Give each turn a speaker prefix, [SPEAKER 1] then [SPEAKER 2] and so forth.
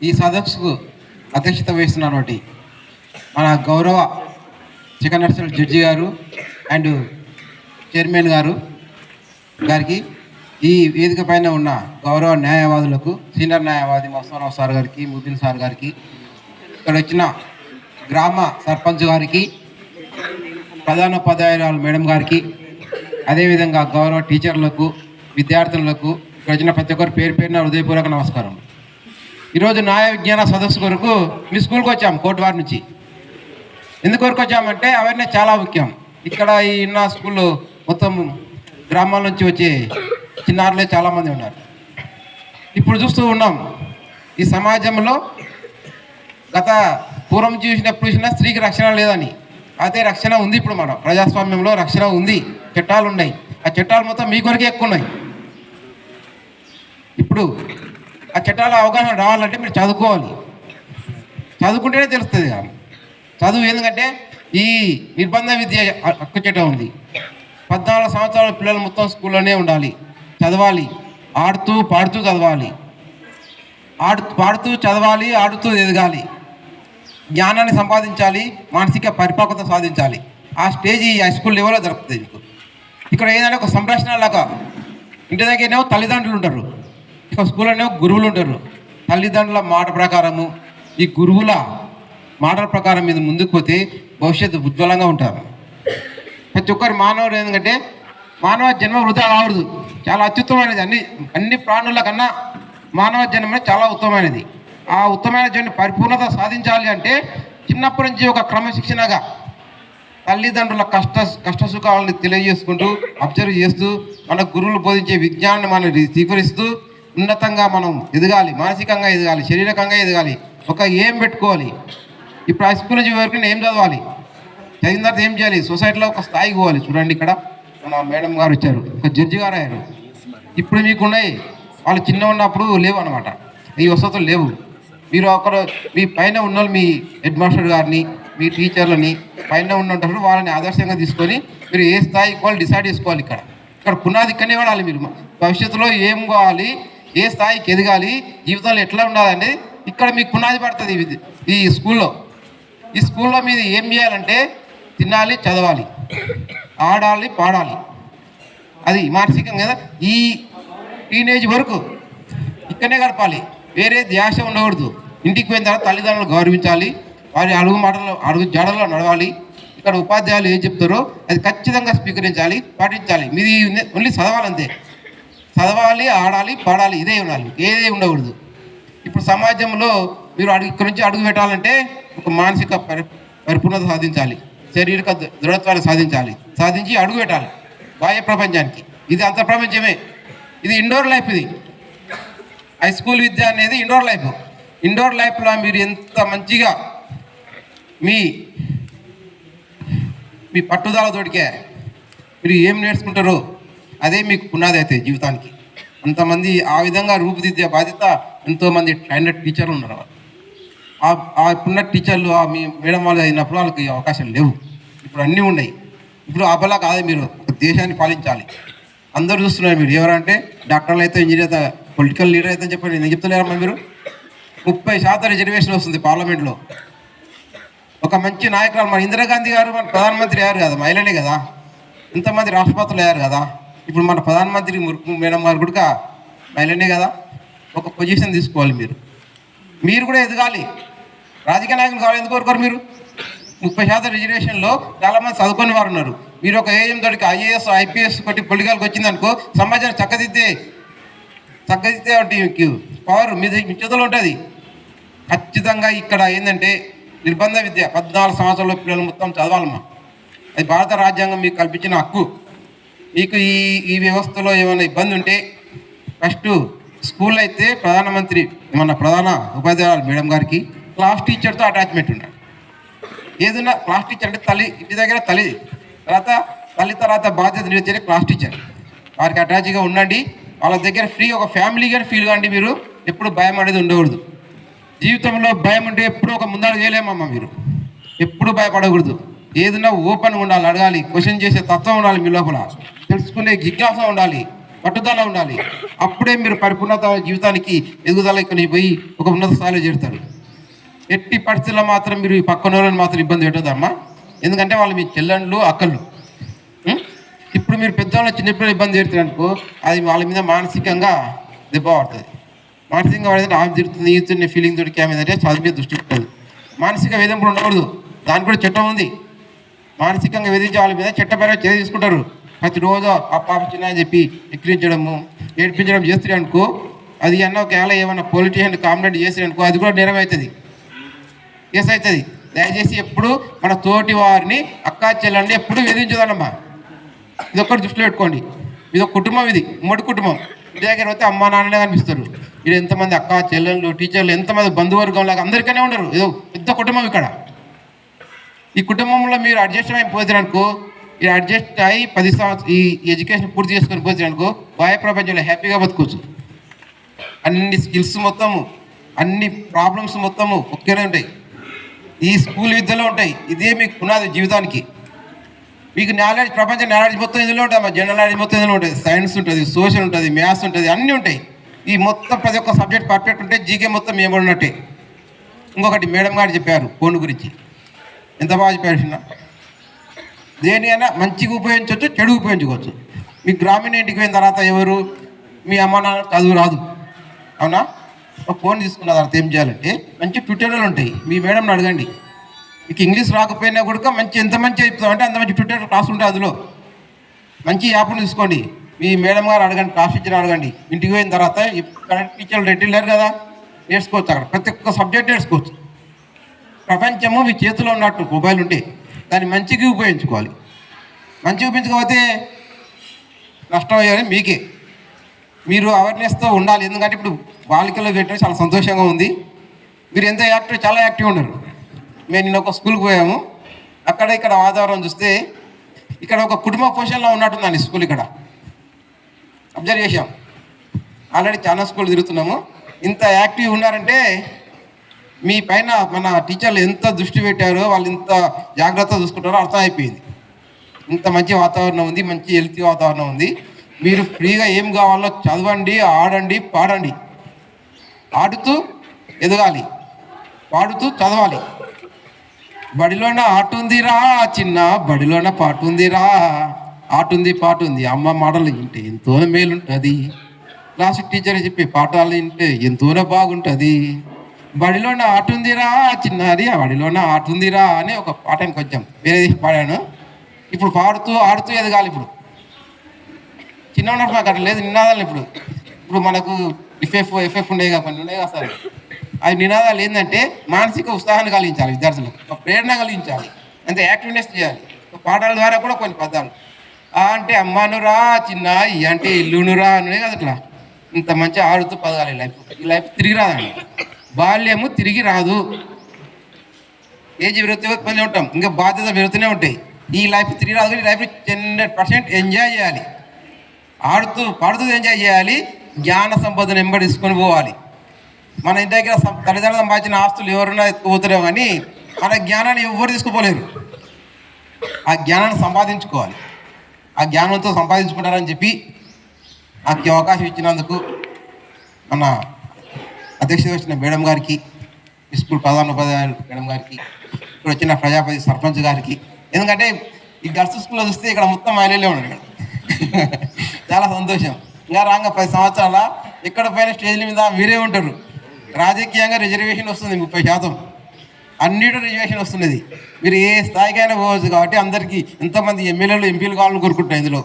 [SPEAKER 1] ఈ సదస్సుకు అధ్యక్షత వహిస్తున్నటువంటి మన గౌరవ చికెన్ నర్సరీ జడ్జి గారు అండ్ చైర్మన్ గారికి ఈ వేదిక పైన ఉన్న గౌరవ న్యాయవాదులకు సీనియర్ న్యాయవాది మస్తారావు సార్ గారికి ముద్దిన్ సార్ గారికి ఇక్కడ వచ్చిన గ్రామ సర్పంచ్ గారికి ప్రధానోపాధ్యాయురాలు మేడం గారికి అదేవిధంగా గౌరవ టీచర్లకు విద్యార్థులకు ఇక్కడ వచ్చిన ప్రతి ఒక్కరు పేరు పేరున హృదయపూర్వక నమస్కారం. ఈరోజు న్యాయ విజ్ఞాన సదస్సు కొరకు మీ స్కూల్కి వచ్చాం కోటివారి నుంచి. ఎందుకొరకు వచ్చామంటే అవేర్నెస్ చాలా ముఖ్యం. ఇక్కడ ఈ ఉన్న స్కూల్లో మొత్తం గ్రామాల నుంచి వచ్చే చిన్నారులే చాలామంది ఉన్నారు. ఇప్పుడు చూస్తూ ఉన్నాం ఈ సమాజంలో గత పూర్వం చూసినా స్త్రీకి రక్షణ లేదని, అదే రక్షణ ఉంది. ఇప్పుడు మన ప్రజాస్వామ్యంలో రక్షణ ఉంది, చట్టాలు ఉన్నాయి. ఆ చట్టాలు మొత్తం మీ కొరకే ఎక్కువ ఉన్నాయి. ఇప్పుడు ఆ చట్టాల అవగాహన రావాలంటే మీరు చదువుకోవాలి. చదువుకుంటేనే తెలుస్తుంది. చదువు ఎందుకంటే ఈ నిర్బంధ విద్య హక్కు చట్టం ఉంది. 14 సంవత్సరాల పిల్లలు మొత్తం స్కూల్లోనే ఉండాలి, చదవాలి, ఆడుతూ పాడుతూ చదవాలి, పాడుతూ చదవాలి, ఆడుతూ ఎదగాలి, జ్ఞానాన్ని సంపాదించాలి, మానసిక పరిపక్వత సాధించాలి. ఆ స్టేజ్ ఈ హై స్కూల్ లెవెల్లో దొరుకుతుంది మీకు. ఇక్కడ ఏదైనా ఒక సంరక్షణ లాగా ఇంటి దగ్గరనేమో తల్లిదండ్రులు ఉంటారు, ఇక స్కూల్లోనేమో గురువులు ఉంటారు. తల్లిదండ్రుల మాట ప్రకారము ఈ గురువుల మాటల ప్రకారం మీద ముందుకు పోతే భవిష్యత్తు ఉజ్వలంగా ఉంటారు. ప్రతి ఒక్కరు మానవుడు ఎందుకంటే మానవ జన్మ వృధా కావడదు, చాలా అత్యుత్తమైనది. అన్ని ప్రాణుల కన్నా మానవ జన్మ చాలా ఉత్తమమైనది. ఆ ఉత్తమమైన జన్మ పరిపూర్ణత సాధించాలి అంటే చిన్నప్పటి నుంచి ఒక క్రమశిక్షణగా తల్లిదండ్రుల కష్ట సుఖాలను తెలియజేసుకుంటూ అబ్జర్వ్ చేస్తూ మన గురువులు బోధించే విజ్ఞానాన్ని మనం స్వీకరిస్తూ ఉన్నతంగా మనం ఎదగాలి, మానసికంగా ఎదగాలి, శారీరకంగా ఎదగాలి. ఒక ఏం పెట్టుకోవాలి. ఇప్పుడు హై స్కూల్ నుంచి వరకు ఏం చదవాలి, చదివిన తర్వాత ఏం చేయాలి, సొసైటీలో ఒక స్థాయికి పోవాలి. చూడండి ఇక్కడ మన మేడం గారు వచ్చారు, ఒక జడ్జి గారు అయ్యారు. ఇప్పుడు మీకున్నాయి, వాళ్ళు చిన్న ఉన్నప్పుడు లేవు అనమాట, ఈ వసతులు లేవు. మీరు ఒకరు మీ పైన ఉన్న మీ హెడ్ మాస్టర్ గారిని, మీ టీచర్లని పైన ఉన్నప్పుడు వాళ్ళని ఆదర్శంగా తీసుకొని మీరు ఏ స్థాయికి వాళ్ళు డిసైడ్ చేసుకోవాలి. ఇక్కడ పునాది ఇక్కడనే వాడాలి. మీరు భవిష్యత్తులో ఏం కావాలి, ఏ స్థాయికి ఎదగాలి, జీవితంలో ఎట్లా ఉండాలని ఇక్కడ మీకు పునాది పడుతుంది ఈ స్కూల్లో. ఈ స్కూల్లో మీరు ఏం చేయాలంటే తినాలి, చదవాలి, ఆడాలి, పాడాలి. అది మానసికంగా కదా ఈ టీనేజ్ వరకు ఇక్కడనే గడపాలి, వేరే ధ్యాస ఉండకూడదు. ఇంటికి పోయిన తర్వాత తల్లిదండ్రులు గౌరవించాలి, వారి అడుగు జాడలో నడవాలి. ఇక్కడ ఉపాధ్యాయులు ఏం చెప్తారో అది ఖచ్చితంగా స్వీకరించాలి, పాటించాలి. మీది ఓన్లీ చదవాలంతే, చదవాలి, ఆడాలి, పాడాలి, ఇదే ఉండాలి, ఏదే ఉండకూడదు. ఇప్పుడు సమాజంలో మీరు ఇక్కడ నుంచి అడుగు పెట్టాలంటే ఒక మానసిక పరిపూర్ణత సాధించాలి, శారీరక దృఢత్వాన్ని సాధించి అడుగు పెట్టాలి బాహ్య ప్రపంచానికి. ఇది అంత ప్రపంచమే, ఇది ఇండోర్ లైఫ్. ఇది హై స్కూల్ విద్య అనేది ఇండోర్ లైఫ్. ఇండోర్ లైఫ్లో మీరు ఎంత మంచిగా మీ పట్టుదలతోటికే మీరు ఏం నేర్చుకుంటారో అదే మీకు పునాది అవుతాయి జీవితానికి. అంతమంది ఆ విధంగా రూపుదిద్దే బాధ్యత ఎంతోమంది ట్రైనర్ టీచర్లు ఉన్నారు. ఆ ఇప్పుడున్న టీచర్లు మీ మేడం వాళ్ళు అయినప్పుడు వాళ్ళకి అవకాశాలు లేవు, ఇప్పుడు అన్నీ ఉన్నాయి. ఇప్పుడు అబలా కాదు, మీరు ఒక దేశాన్ని పాలించాలి. అందరూ చూస్తున్నారు. మీరు ఎవరంటే డాక్టర్లు అయితే, ఇంజనీర్ అయితే, పొలిటికల్ లీడర్ అయితే చెప్పండి, నేను చెప్తున్నారమ్మా. మీరు 30% రిజర్వేషన్ వస్తుంది పార్లమెంట్లో. ఒక మంచి నాయకురాలు మన ఇందిరాగాంధీ గారు మన ప్రధానమంత్రి అయ్యారు కదా, మహిళనే కదా. ఎంతమంది రాష్ట్రపతులు అయ్యారు కదా. ఇప్పుడు మన ప్రధానమంత్రి మేడం గారు కూడా మహిళనే కదా. ఒక పొజిషన్ తీసుకోవాలి. మీరు కూడా ఎదగాలి, రాజకీయ నాయకులు కావాలి. ఎందుకు కోరుకోరు మీరు? 30% రిజర్వేషన్లో చాలామంది చదువుకునే వారు ఉన్నారు. మీరు ఒక ఏఎం తోటికి IAS IPS కొట్టి పొలిటికల్కి వచ్చిందనుకో సమాజాన్ని చక్కదిద్దే పవర్ మీ చేతిలో ఉంటుంది. ఖచ్చితంగా ఇక్కడ ఏంటంటే నిర్బంధ విద్య 14 సంవత్సరాల పిల్లలు మొత్తం చదవాలమ్మా. అది భారత రాజ్యాంగం మీకు కల్పించిన హక్కు. మీకు ఈ వ్యవస్థలో ఏమైనా ఇబ్బంది ఉంటే ఫస్ట్ స్కూల్లో అయితే ప్రధానమంత్రి మన ప్రధాన ఉపాధ్యాయులు మేడం గారికి క్లాస్ టీచర్తో అటాచ్మెంట్ ఉండాలి. ఏదైనా క్లాస్ టీచర్ అంటే ఇంటి దగ్గర తర్వాత బాధ్యత నిర్వహించే క్లాస్ టీచర్, వారికి అటాచ్గా ఉండండి. వాళ్ళ దగ్గర ఒక ఫ్యామిలీగా ఫీల్ కాండి. మీరు ఎప్పుడు భయం అనేది ఉండకూడదు. జీవితంలో భయం ఉంటే ఎప్పుడు ఒక ముందడుగు చేయలేమమ్మా. మీరు ఎప్పుడు భయపడకూడదు. ఏదైనా ఓపెన్గా ఉండాలి, అడగాలి, క్వశ్చన్ చేసే తత్వం ఉండాలి, మీ లోపల తెలుసుకునే జిజ్ఞాస ఉండాలి. పట్టుదల ఉండాలి. అప్పుడే మీరు పరిపూర్ణత జీవితానికి ఎదుగుదల ఇక్కడ పోయి ఒక ఉన్నత స్థాయిలో చేరుతారు. ఎట్టి పరిస్థితుల్లో మాత్రం మీరు ఈ పక్కన వాళ్ళని మాత్రం ఇబ్బంది పెట్టదమ్మా. ఎందుకంటే వాళ్ళు మీ చెల్లెళ్ళు అక్కళ్ళు. ఇప్పుడు మీరు పెద్దవాళ్ళ చిన్నపిల్లలు ఇబ్బంది పెడతారనుకో, అది వాళ్ళ మీద మానసికంగా దెబ్బ పడుతుంది. మానసికంగా పడితే ఆమె తిరుగుతుంది ఈతున్న ఫీలింగ్ తోటి ఆమె అంటే చదువు మీద దృష్టి ఉంటుంది. మానసిక వేధింపులు ఉండకూడదు, దానికి కూడా చట్టం ఉంది. మానసికంగా వేధించే వాళ్ళ మీద చట్టపరంగా చర్య తీసుకుంటారు. ప్రతిరోజు ఆ పాప చిన్న అని చెప్పి ఎక్కిరించడము ఏడిపించడం చేస్తే అనుకో, అది అన్న ఒకవేళ ఏమన్నా పోలీస్ స్టేషన్ కంప్లైంట్ చేస్తే అనుకో, అది కూడా నేరం అవుతుంది, కేసు అవుతుంది. దయచేసి ఎప్పుడు మన తోటి వారిని అక్కా చెల్లెల్ని ఎప్పుడు వేధించదన్నమ్మా. ఇది ఒక్కటి దృష్టిలో పెట్టుకోండి. ఇది ఒక కుటుంబం, ఇది ఉమ్మడి కుటుంబం. ఇంటి దగ్గర పోతే అమ్మ నాన్ననే కనిపిస్తారు. ఇది ఎంతమంది అక్క చెల్లెళ్ళు టీచర్లు ఎంతమంది బంధువర్గం లాగా అందరికనే ఉండరు. ఏదో పెద్ద కుటుంబం ఇక్కడ. ఈ కుటుంబంలో మీరు అడ్జస్ట్ అయిపోతారనుకో, ఇది అడ్జస్ట్ అయ్యి 10 సంవత్సరాలు ఈ ఎడ్యుకేషన్ పూర్తి చేసుకొని పోతారనుకో, బాహ్య ప్రపంచంలో హ్యాపీగా బతుకోవచ్చు. అన్ని స్కిల్స్ మొత్తము, అన్ని ప్రాబ్లమ్స్ మొత్తము ఒకేనే ఉంటాయి. ఈ స్కూల్ విద్యలో ఉంటాయి. ఇదే మీకు పునాది జీవితానికి. మీకు నాలెడ్జ్, ప్రపంచ నాలెడ్జ్ మొత్తం ఇందులో ఉంటుంది. మా జనరల్ నాలెడ్జ్ మొత్తం ఇందులో ఉంటుంది. సైన్స్ ఉంటుంది, సోషల్ ఉంటుంది, మ్యాథ్స్ ఉంటుంది, అన్నీ ఉంటాయి. ఈ మొత్తం ప్రతి ఒక్క సబ్జెక్ట్ పర్ఫెక్ట్ ఉంటే జీకే మొత్తం ఏమన్నట్టే. ఇంకొకటి మేడం గారు చెప్పారు ఫోన్ గురించి, ఎంత బాగా చెప్పారు. చిన్న దేనికైనా మంచిగా ఉపయోగించవచ్చు, చెడు ఉపయోగించుకోవచ్చు. మీ గ్రామీణ ఇంటికి పోయిన తర్వాత ఎవరు మీ అమ్మ నాన్న చదువు రాదు, అవునా? ఒక ఫోన్ తీసుకున్న తర్వాత ఏం చేయాలంటే మంచి ట్యూటోరియల్ ఉంటాయి. మీ మేడంని అడగండి. మీకు ఇంగ్లీష్ రాకపోయినా కూడా మంచి ఎంత మంచి చెప్తామంటే అంత మంచి ట్యూటోరియల్ క్లాస్ ఉంటాయి. అందులో మంచి యాప్ను తీసుకోండి. మీ మేడం గారు అడగండి, క్లాస్ టీచర్ అడగండి. ఇంటికి పోయిన తర్వాత కరెంట్ టీచర్లు రెడీ లేరు కదా, నేర్చుకోవచ్చు. అక్కడ ప్రతి ఒక్క సబ్జెక్ట్ నేర్చుకోవచ్చు. ప్రపంచము మీ చేతిలో ఉన్నట్టు మొబైల్ ఉంటే దాన్ని మంచిగా ఉపయోగించుకోవాలి. మంచిగా ఉపయోగించుకోకపోతే నష్టం అయ్యేది మీకే. మీరు అవేర్నెస్తో ఉండాలి. ఎందుకంటే ఇప్పుడు బాలికల్లో పెట్టడం చాలా సంతోషంగా ఉంది. మీరు ఎంత యాక్టివ్, చాలా యాక్టివ్ ఉన్నారు. మేము నిన్న ఒక స్కూల్కి పోయాము. అక్కడ ఇక్కడ వాతావరణం చూస్తే ఇక్కడ ఒక కుటుంబ పోషణలో ఉన్నట్టుందండి స్కూల్. ఇక్కడ అబ్జర్వ్ చేసాం. ఆల్రెడీ చాలా స్కూల్ తిరుగుతున్నాము. ఇంత యాక్టివ్ ఉన్నారంటే మీ పైన మన టీచర్లు ఎంత దృష్టి పెట్టారో, వాళ్ళు ఇంత జాగ్రత్తగా చూసుకుంటారో అర్థం అయిపోయింది. ఇంత మంచి వాతావరణం ఉంది, మంచి హెల్తీ వాతావరణం ఉంది. మీరు ఫ్రీగా ఏం కావాలో చదవండి, ఆడండి, పాడండి. ఆడుతూ ఎదగాలి, పాడుతూ చదవాలి. బడిలోన ఆటుందిరా చిన్న, బడిలోన పాటుందిరా, ఆటుంది పాటుంది అమ్మ మాటలు వింటే ఎంతో మేలుంటుంది. క్లాస్ టీచర్ చెప్పే పాఠాలు వింటే ఎంతోనే బాగుంటుంది. బడిలోన ఆటుందిరా చిన్నారి, బడిలోన ఆటుందిరా అని ఒక పాటని కొంచెం వేరే పాడాను. ఇప్పుడు పాడుతూ ఆడుతూ ఎదగాలి. ఇప్పుడు చిన్న ఉన్నప్పుడు మాకు అట్లా లేదు నినాదాలు. ఇప్పుడు మనకు ఎఫ్ఎఫ్ ఉండేవి కదా, కొన్ని ఉండేవి కదా సార్. అవి నినాదాలు ఏంటంటే మానసిక ఉత్సాహాన్ని కలిగించాలి, విద్యార్థులకు ఒక ప్రేరణ కలిగించాలి, అంతే యాక్టివ్నెస్ చేయాలి. పాఠాల ద్వారా కూడా కొన్ని పదాలు అంటే అమ్మానురా చిన్న, ఈ అంటే ఇల్లునురా అనే కదా. అట్లా ఇంత మంచిగా ఆడుతూ పదగాలి. ఈ లైఫ్ తిరిగి రాదండి. బాల్యము తిరిగి రాదు. ఏజ్ విరక్తి పొంది ఉంటాం, ఇంకా బాధ్యత పెరుగుతూనే ఉంటాయి. ఈ లైఫ్ తిరిగి రాదు. ఈ లైఫ్ 100% ఎంజాయ్ చేయాలి. ఆడుతూ పాడుతూ ఎంజాయ్ చేయాలి. జ్ఞాన సంపదను వెంబడించుకొని పోవాలి. మన ఇంటి దగ్గర తల్లిదండ్రులు సంపాదించిన ఆస్తులు ఎవరున్నా ఎత్తుకుపోతారేమో కానీ మన జ్ఞానాన్ని ఎవరు తీసుకుపోలేరు. ఆ జ్ఞానాన్ని సంపాదించుకోవాలి. ఆ జ్ఞానంతో సంపాదించుకుంటారని చెప్పి నాకు అవకాశం ఇచ్చినందుకు మన అధ్యక్షత వచ్చిన మేడం గారికి, స్కూల్ ప్రధాన ఉపాధ్యాయులు మేడం గారికి, ఇప్పుడు వచ్చిన ప్రజాపతి సర్పంచ్ గారికి. ఎందుకంటే ఈ గర్ల్స్ స్కూల్లో చూస్తే ఇక్కడ మొత్తం మహిళలే ఉన్నాడు. చాలా సంతోషం. ఇంకా రాగా 10 సంవత్సరాల ఎక్కడ పైన స్టేజ్ల మీద మీరే ఉంటారు. రాజకీయంగా రిజర్వేషన్ వస్తుంది 30%. అన్నిటి రిజర్వేషన్ వస్తున్నది. మీరు ఏ స్థాయికైనా పోవచ్చు. కాబట్టి అందరికీ ఎంతోమంది ఎమ్మెల్యేలు ఎంపీలు కావాలని కోరుకుంటున్నారు ఇందులో.